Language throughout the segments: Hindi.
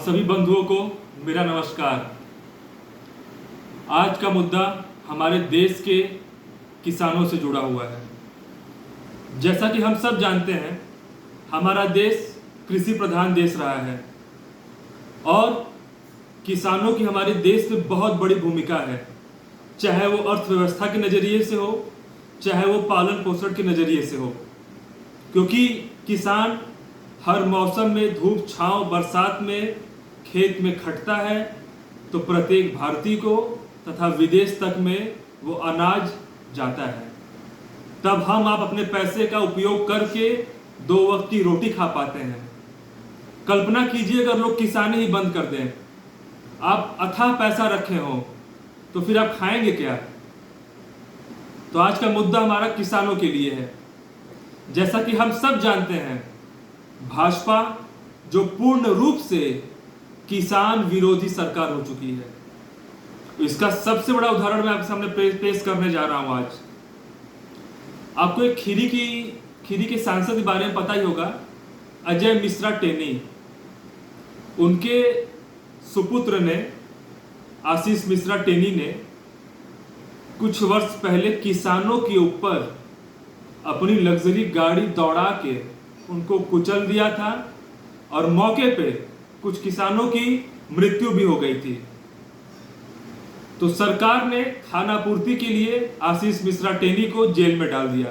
सभी बंधुओं को मेरा नमस्कार। आज का मुद्दा हमारे देश के किसानों से जुड़ा हुआ है। जैसा कि हम सब जानते हैं, हमारा देश कृषि प्रधान देश रहा है और किसानों की हमारे देश में बहुत बड़ी भूमिका है, चाहे वो अर्थव्यवस्था के नज़रिए से हो, चाहे वो पालन पोषण के नज़रिए से हो। क्योंकि किसान हर मौसम में धूप छांव बरसात में खेत में खटता है, तो प्रत्येक भारतीय को तथा विदेश तक में वो अनाज जाता है। तब हम आप अपने पैसे का उपयोग करके 2 वक्त की रोटी खा पाते हैं। कल्पना कीजिए अगर लोग किसानी ही बंद कर दें, आप अथाह पैसा रखे हो तो फिर आप खाएंगे क्या? तो आज का मुद्दा हमारा किसानों के लिए है। जैसा कि हम सब जानते हैं, भाजपा जो पूर्ण रूप से किसान विरोधी सरकार हो चुकी है, इसका सबसे बड़ा उदाहरण मैं आपके सामने पेश करने जा रहा हूं। आज आपको एक खीरी के सांसद के बारे में पता ही होगा, अजय मिश्रा टेनी। उनके सुपुत्र ने, आशीष मिश्रा टेनी ने, कुछ वर्ष पहले किसानों के ऊपर अपनी लग्जरी गाड़ी दौड़ा के उनको कुचल दिया था और मौके पे कुछ किसानों की मृत्यु भी हो गई थी। तो सरकार ने खानापूर्ति के लिए आशीष मिश्रा टेनी को जेल में डाल दिया,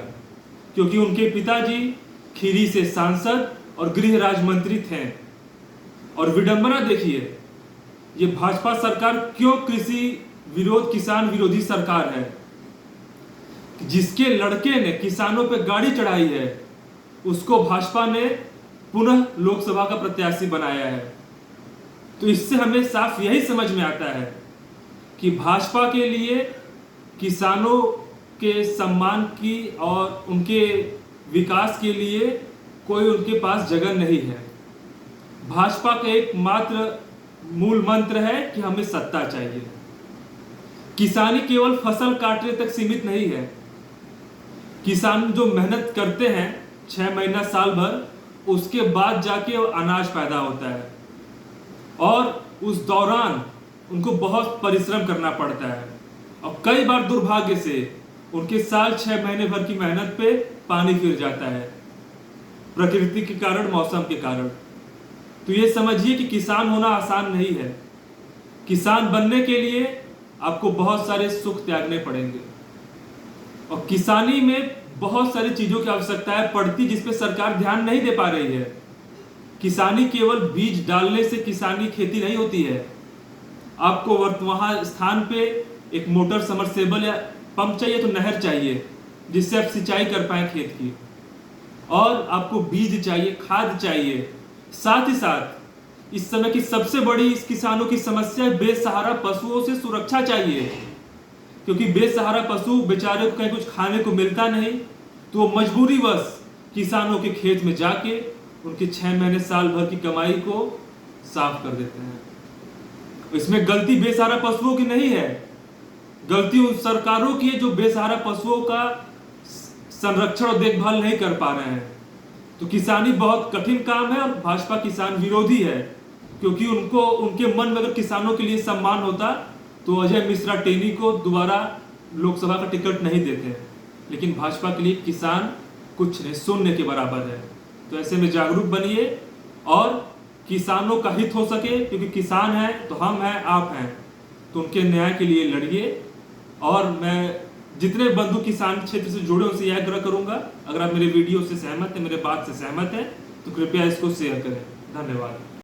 क्योंकि उनके पिताजी खीरी से सांसद और गृह राज्य मंत्री थे। और विडंबना देखिए, ये भाजपा सरकार क्यों किसान विरोधी सरकार है। जिसके लड़के ने किसानों पे गाड़ी चढ़ाई है, उसको भाजपा ने पुनः लोकसभा का प्रत्याशी बनाया है। तो इससे हमें साफ यही समझ में आता है कि भाजपा के लिए किसानों के सम्मान की और उनके विकास के लिए कोई उनके पास जगह नहीं है। भाजपा का एकमात्र मूल मंत्र है कि हमें सत्ता चाहिए। किसानी केवल फसल काटने तक सीमित नहीं है। किसान जो मेहनत करते हैं 6 महीना साल भर, उसके बाद जाके अनाज पैदा होता है और उस दौरान उनको बहुत परिश्रम करना पड़ता है और कई बार दुर्भाग्य से उनके साल 6 महीने भर की मेहनत पे पानी फिर जाता है, प्रकृति के कारण, मौसम के कारण। तो ये समझिए कि किसान होना आसान नहीं है। किसान बनने के लिए आपको बहुत सारे सुख त्यागने पड़ेंगे और किसानी में बहुत सारी चीजों की आवश्यकता है पड़ती, जिसपे सरकार ध्यान नहीं दे पा रही है। किसानी केवल बीज डालने से किसानी खेती नहीं होती है। आपको वहां स्थान पे एक मोटर समरसेबल या पंप चाहिए तो नहर चाहिए, जिससे आप सिंचाई कर पाए खेत की, और आपको बीज चाहिए, खाद चाहिए। साथ ही साथ इस समय की सबसे बड़ी इस किसानों की समस्या बेसहारा पशुओं से सुरक्षा चाहिए, क्योंकि बेसहारा पशु बेचारे को कहीं कुछ खाने को मिलता नहीं, तो वो मजबूरीवश किसानों के खेत में जाके उनके 6 महीने साल भर की कमाई को साफ कर देते हैं। इसमें गलती बेसहारा पशुओं की नहीं है, गलती उन सरकारों की है जो बेसहारा पशुओं का संरक्षण और देखभाल नहीं कर पा रहे हैं। तो किसानी बहुत कठिन काम है और भाजपा किसान विरोधी है, क्योंकि उनके मन में अगर किसानों के लिए सम्मान होता तो अजय मिश्रा टेनी को दोबारा लोकसभा का टिकट नहीं देते। लेकिन भाजपा के लिए किसान कुछ नहीं, शून्य के बराबर है। तो ऐसे में जागरूक बनिए और किसानों का हित हो सके, क्योंकि किसान है तो हम हैं, आप हैं, तो उनके न्याय के लिए लड़िए। और मैं जितने बंधु किसान क्षेत्र से जुड़े उनसे यह आग्रह करूंगा, अगर आप मेरे वीडियो से सहमत हैं, मेरे बात से सहमत हैं, तो कृपया इसको शेयर करें। धन्यवाद।